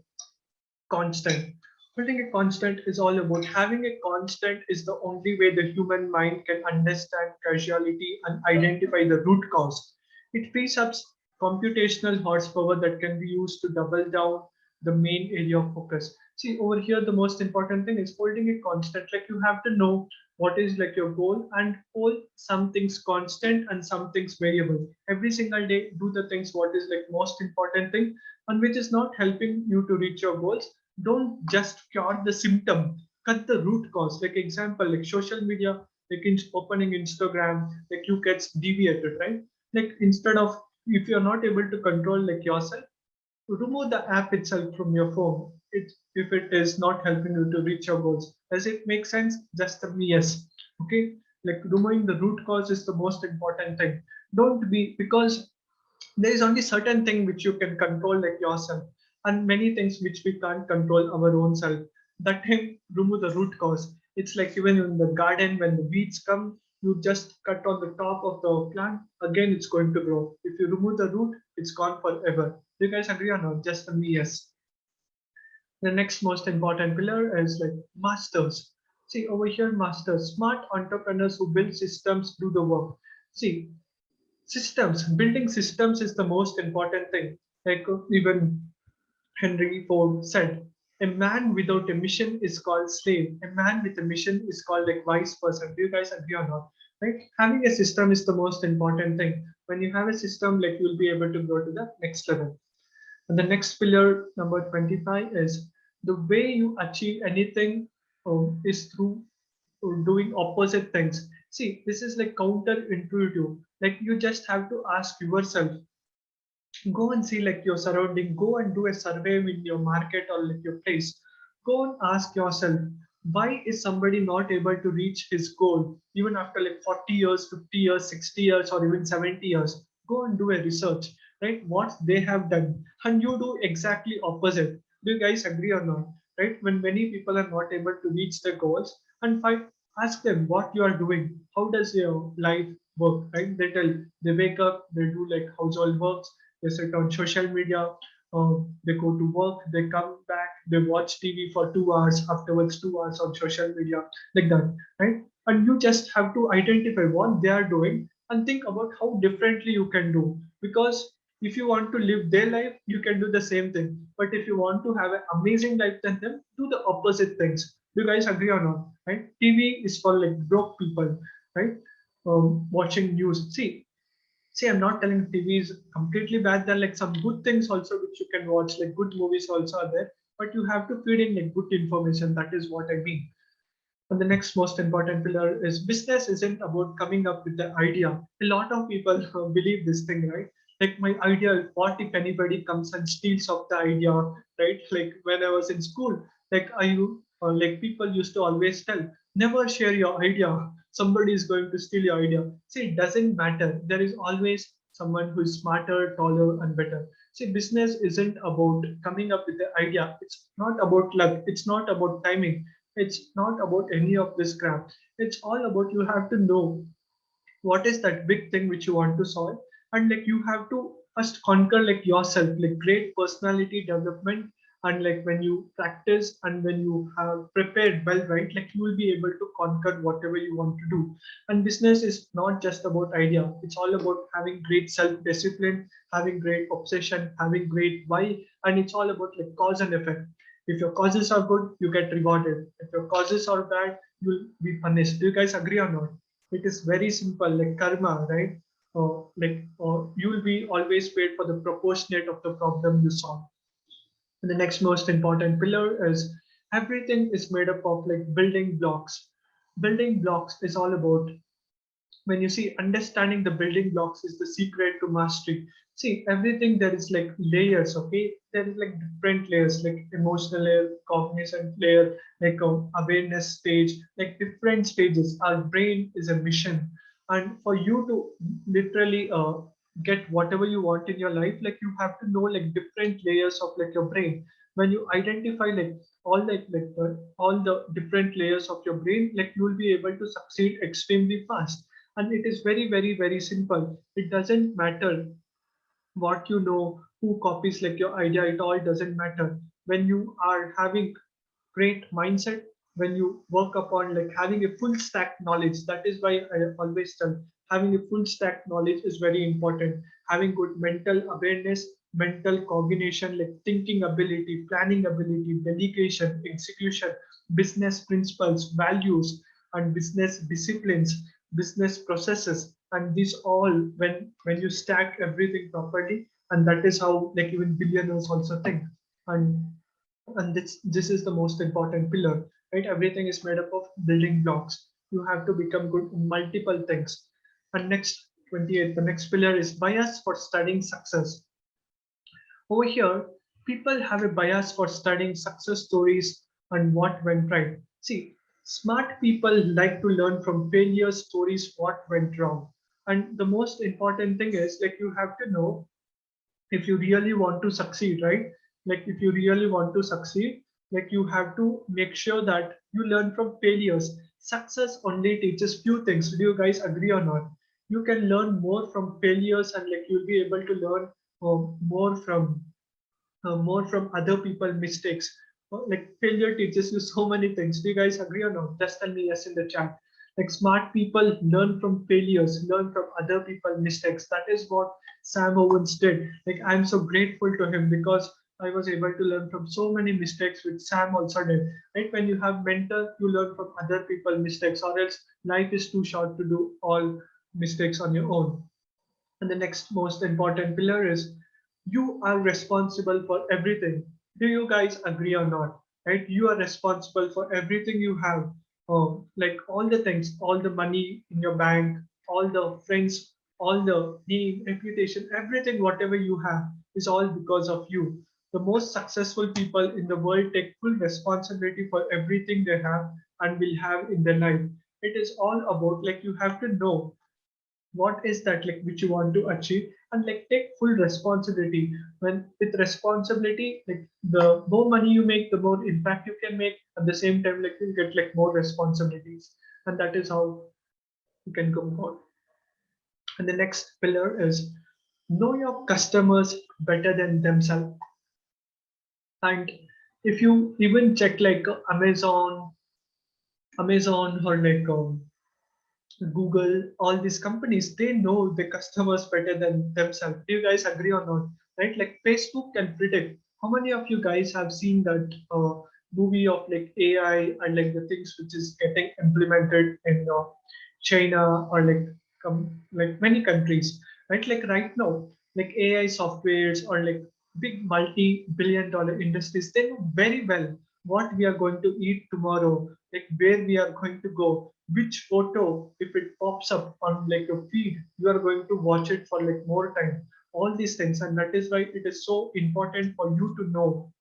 constant. Holding a constant is all about having a constant is the only way the human mind can understand causality and identify the root cause. It frees up computational horsepower that can be used to double down the main area of focus. See, over here, the most important thing is holding a constant. Like you have to know what is like your goal and hold some things constant and some things variable. Every single day, do the things what is like most important thing and which is not helping you to reach your goals. Don't just cure the symptom, cut the root cause. Like example, like social media, like in opening Instagram, like you gets deviated, right? Like instead of, if you're not able to control like yourself, remove the app itself from your phone. It, if it is not helping you to reach your goals, does it make sense? Just a yes. Okay, like removing the root cause is the most important thing. Don't be, because there is only certain thing which you can control like yourself, and many things which we can't control our own self. That thing, remove the root cause. It's like even in the garden when the weeds come, you just cut on the top of the plant, again it's going to grow. If you remove the root, it's gone forever. Do you guys agree or not? Just a me yes. The next most important pillar is like masters. See over here, masters, smart entrepreneurs who build systems, do the work. See, systems, building systems is the most important thing. Like even Henry Ford said, a man without a mission is called slave. A man with a mission is called like wise person. Do you guys agree or not? Right? Having a system is the most important thing. When you have a system, like you'll be able to go to the next level. And the next pillar, number 25, is the way you achieve anything is through doing opposite things. See, this is like counterintuitive. Like you just have to ask yourself, go and see like your surrounding, go and do a survey in your market or like your place. Go and ask yourself, why is somebody not able to reach his goal even after like 40 years, 50 years, 60 years, or even 70 years? Go and do a research, right? What they have done, and you do exactly opposite. Do you guys agree or not? Right? When many people are not able to reach their goals, and find, ask them what you are doing. How does your life work? Right? They tell, they wake up, they do like household works, they sit on social media, they go to work, they come back, they watch TV for 2 hours, afterwards 2 hours on social media, like that, right? And you just have to identify what they are doing and think about how differently you can do. Because if you want to live their life, you can do the same thing. But if you want to have an amazing life than them, do the opposite things. Do you guys agree or not? Right? TV is for like broke people, right? Watching news. See, I'm not telling TV is completely bad. There are like some good things also which you can watch, like good movies also are there, but you have to feed in like good information. That is what I mean. And the next most important pillar is business isn't about coming up with the idea. A lot of people believe this thing, right? Like my idea, what if anybody comes and steals of the idea, right? Like when I was in school, like like people used to always tell, never share your idea. Somebody is going to steal your idea. See, it doesn't matter. There is always someone who is smarter, taller, and better. See, business isn't about coming up with the idea. It's not about luck. It's not about timing. It's not about any of this crap. It's all about you have to know what is that big thing which you want to solve, and like you have to first conquer like yourself, like great personality development. And like when you practice and when you have prepared well, right, like you will be able to conquer whatever you want to do. And business is not just about idea, it's all about having great self discipline, having great obsession, having great why. And it's all about like cause and effect. If your causes are good, you get rewarded. If your causes are bad, you'll be punished. Do you guys agree or not? It is very simple, like karma, right? You will be always paid for the proportionate of the problem you solve. And the next most important pillar is everything is made up of like building blocks. Building blocks is all about, when you see, understanding the building blocks is the secret to mastery. See, everything there is like layers, okay? There is like different layers, like emotional layer, cognizant layer, like awareness stage, like different stages. Our brain is a mission. And for you to literally get whatever you want in your life, like you have to know like different layers of like your brain. When you identify like all the different layers of your brain, like you will be able to succeed extremely fast. And it is very, very, very simple. It doesn't matter what you know, who copies like your idea, it all doesn't matter. When you are having great mindset, when you work upon like having a full stack knowledge, that is why I always tell having a full stack knowledge is very important. Having good mental awareness, mental cognition, like thinking ability, planning ability, delegation, execution, business principles, values, and business disciplines, business processes. And these all, when you stack everything properly, and that is how like even billionaires also think. And this is the most important pillar, right? Everything is made up of building blocks. You have to become good in multiple things. And next, 28, the next pillar is bias for studying success. Over here, people have a bias for studying success stories and what went right. See, smart people like to learn from failure stories, what went wrong. And the most important thing is like you have to know, if you really want to succeed, right? Like if you really want to succeed, like you have to make sure that you learn from failures. Success only teaches few things. Do you guys agree or not? You can learn more from failures, and like you'll be able to learn more from other people mistakes. Like failure teaches you so many things. Do you guys agree or not? Just tell me yes in the chat. Like smart people learn from failures, learn from other people mistakes. That is what Sam Owens did. Like I'm so grateful to him because I was able to learn from so many mistakes which Sam also did. Right? When you have mentor, you learn from other people mistakes, or else life is too short to do all mistakes on your own. And the next most important pillar is you are responsible for everything. Do you guys agree or not? Right? You are responsible for everything you have. Like all the things, all the money in your bank, all the friends, all the name, reputation, everything, whatever you have is all because of you. The most successful people in the world take full responsibility for everything they have and will have in their life. It is all about like you have to know what is that like which you want to achieve, and like take full responsibility. When with responsibility, like the more money you make, the more impact you can make. At the same time, like you get like more responsibilities, and that is how you can go about. And the next pillar is know your customers better than themselves. And if you even check like Amazon or like Google, all these companies, they know the customers better than themselves. Do you guys agree or not? Right? Like Facebook can predict. How many of you guys have seen that movie of like AI and like the things which is getting implemented in China or like many countries, right? Like right now, like AI softwares or like big multi-billion-dollar industries, they know very well what we are going to eat tomorrow, like where we are going to go, which photo, if it pops up on like your feed, you are going to watch it for like more time. All these things, and that is why it is so important for you to know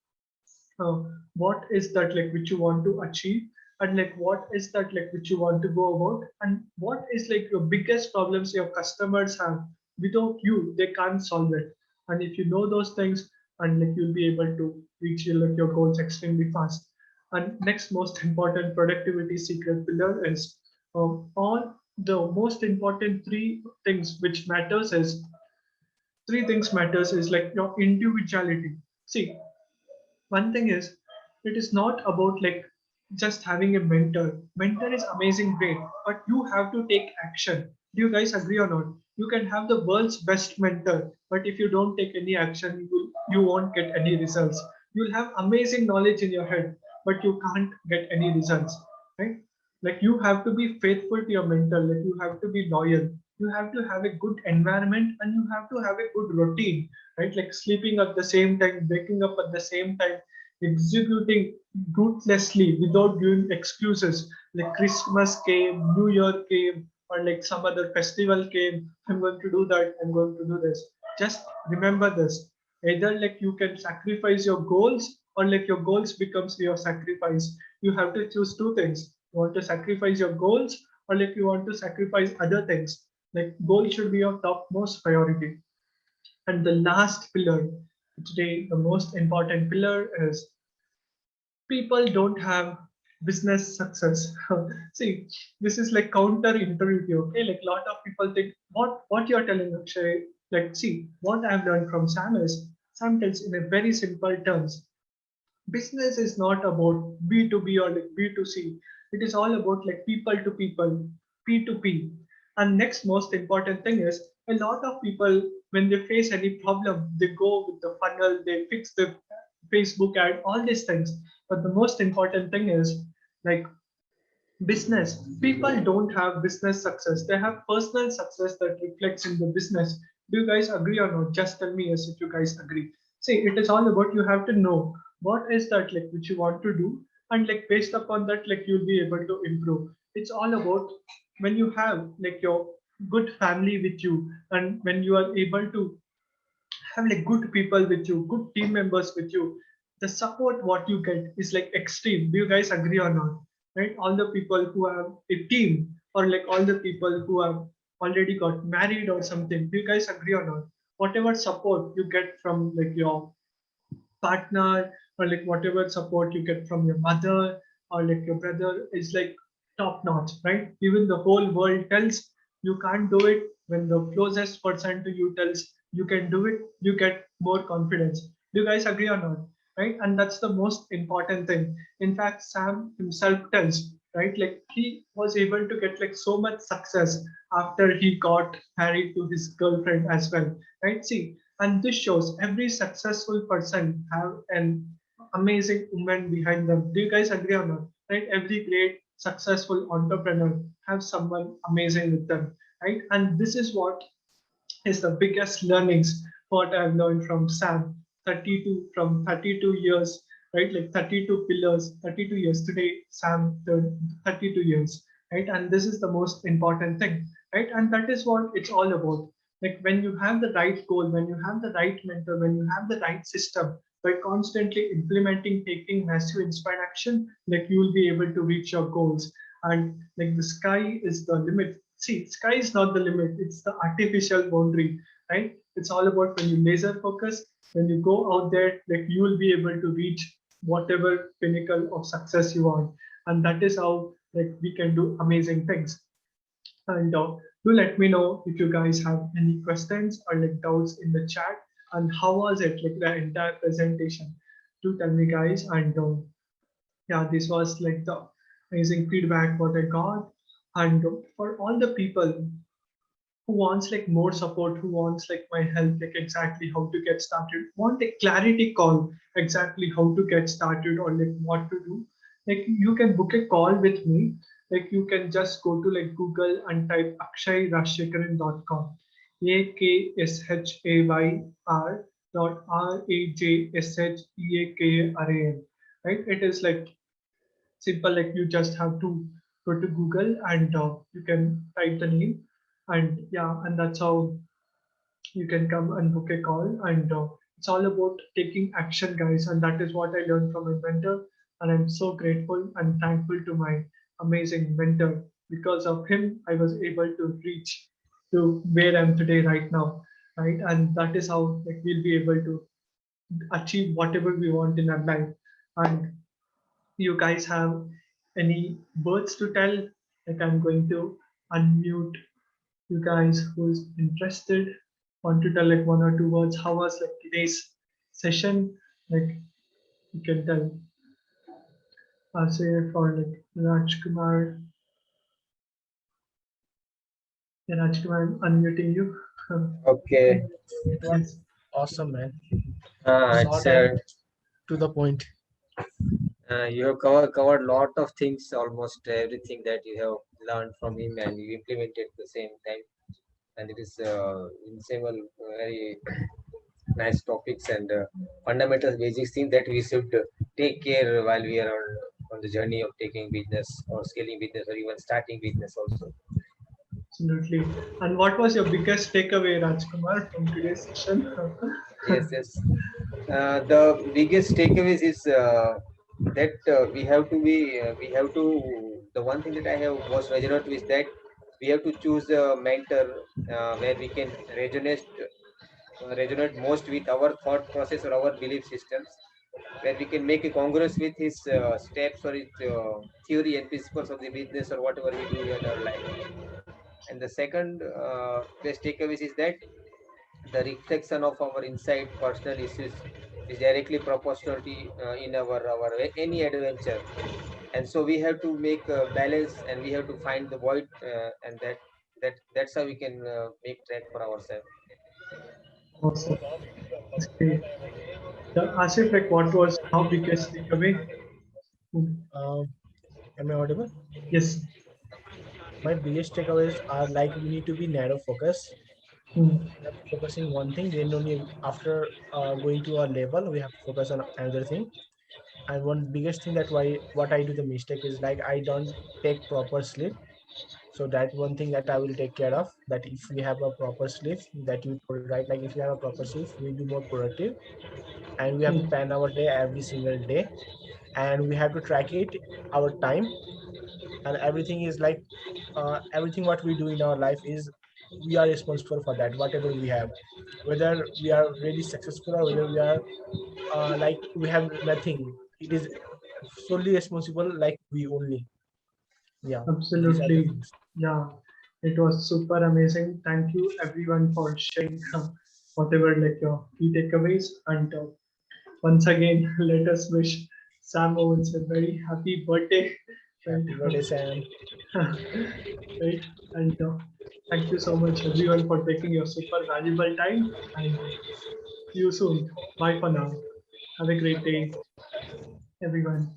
uh, what is that like which you want to achieve, and like what is that like which you want to go about, and what is like your biggest problems your customers have. Without you, they can't solve it. And if you know those things, and like you'll be able to reach your, like your goals extremely fast. And next most important productivity secret pillar is all the most important three things matters is like your individuality. See, one thing is it is not about like just having a mentor is amazing, great, but you have to take action. Do you guys agree or not? You can have the world's best mentor, but if you don't take any action, you won't get any results. You'll have amazing knowledge in your head, but you can't get any results, right? Like you have to be faithful to your mentor, like you have to be loyal, you have to have a good environment, and you have to have a good routine, right? Like sleeping at the same time, waking up at the same time, executing ruthlessly without giving excuses. Like Christmas came, New Year came, or like some other festival came, I'm going to do that, I'm going to do this. Just remember this. Either like you can sacrifice your goals, or like your goals becomes your sacrifice. You have to choose two things. You want to sacrifice your goals, or like you want to sacrifice other things. Like goal should be your topmost priority. And the last pillar, today the most important pillar is people don't have business success. See, this is like counterintuitive. Okay, like a lot of people think what you're telling, Akshay. Like, see, what I've learned from Sam is Sam tells in a very simple terms. Business is not about B2B or like B2C. It is all about like people to people, P2P. And next most important thing is a lot of people, when they face any problem, they go with the funnel, they fix the Facebook ad, all these things. But the most important thing is like business. People don't have business success. They have personal success that reflects in the business. Do you guys agree or not? Just tell me yes if you guys agree. See, it is all about you have to know what is that like which you want to do, and like based upon that, like you'll be able to improve. It's all about when you have like your good family with you, and when you are able to have like good people with you, good team members with you, the support what you get is like extreme. Do you guys agree or not? Right? All the people who have a team, or like all the people who have already got married or something, do you guys agree or not? Whatever support you get from like your partner, or like whatever support you get from your mother or like your brother is like top notch, right? Even the whole world tells you can't do it. When the closest person to you tells you can do it, you get more confidence. Do you guys agree or not? Right? And that's the most important thing. In fact, Sam himself tells, right? Like he was able to get like so much success after he got married to his girlfriend as well. Right? See, and this shows every successful person have an amazing woman behind them. Do you guys agree or not? Right? Every great successful entrepreneur have someone amazing with them. Right? And this is what is the biggest learnings what I've learned from Sam. 32 from 32 years, right? Like 32 pillars, 32 years. Today, Sam turned 32 years, right? And this is the most important thing, right? And that is what it's all about. Like when you have the right goal, when you have the right mentor, when you have the right system, by constantly implementing, taking massive inspired action, like you will be able to reach your goals. And like the sky is the limit. See, sky is not the limit, it's the artificial boundary, right? It's all about when you laser focus, when you go out there, like you will be able to reach whatever pinnacle of success you want. And that is how like we can do amazing things. And do let me know if you guys have any questions or like doubts in the chat. And how was it like the entire presentation? Do tell me, guys. And yeah, this was like the amazing feedback what I got. And for all the people who wants like more support, who wants like my help, like exactly how to get started, want a clarity call, exactly how to get started or like what to do, like you can book a call with me. Like you can just go to like Google and type akshay-rajshekaran.com, AKSHAYR.RAJSHEAKRAN, right? It is like simple, like you just have to go to Google and you can type the name, and yeah, and that's how you can come and book a call. And it's all about taking action, guys, and that is what I learned from my mentor. And I'm so grateful and thankful to my amazing mentor. Because of him I was able to reach to where I'm today right now, right? And that is how like we'll be able to achieve whatever we want in our life. And you guys have any words to tell, like I'm going to unmute you guys who's interested, want to tell like one or two words. How was like today's session? Like you can tell Asif or like Rajkumar. Yeah, Rajkumar, I'm unmuting you. Okay. It was Yes. awesome, man. It's Short and to the point. you have covered lot of things, almost everything that you have learned from him, and you implemented at the same time. And it is in several very nice topics and fundamental basic things that we should take care while we are on the journey of taking business or scaling business or even starting business also. Absolutely. And what was your biggest takeaway, Rajkumar, from today's session? Yes, yes. The biggest takeaways is that we have to, the one thing that I have most resonate with that we have to choose a mentor where we can resonate most with our thought process or our belief systems, where we can make a congruence with his steps or his theory and principles of the business or whatever we do in our life. And the second best takeaways is that the reflection of our inside personal issues is directly proportionality in our any adventure, and so we have to make a balance and we have to find the void, and that's how we can make track for ourselves. Awesome. That's great. Yeah, Asif, like what was our biggest takeaway? Am I audible? Yes. My biggest takeaways are like we need to be narrow focus. Hmm. We have to focus in one thing. Then only after going to our level, we have to focus on another thing. And one biggest thing that what I do the mistake is like I don't take proper sleep. So that one thing that I will take care of. That if we have a proper sleep, that you right, like if you have a proper sleep, we'll be more productive. And we have to Hmm. plan our day every single day, and we have to track it our time, and everything is like everything what we do in our life is we are responsible for that, whatever we have, whether we are really successful or whether we are like we have nothing. It is solely responsible like we only. Yeah, these are the Absolutely. things. Yeah, it was super amazing. Thank you everyone for sharing whatever like your key takeaways. And once again, let us wish Sam Owens a very happy birthday. Right. Happy birthday, Sam. Right. And thank you so much everyone for taking your super valuable time. And see you soon. Bye for now. Have a great day, everyone.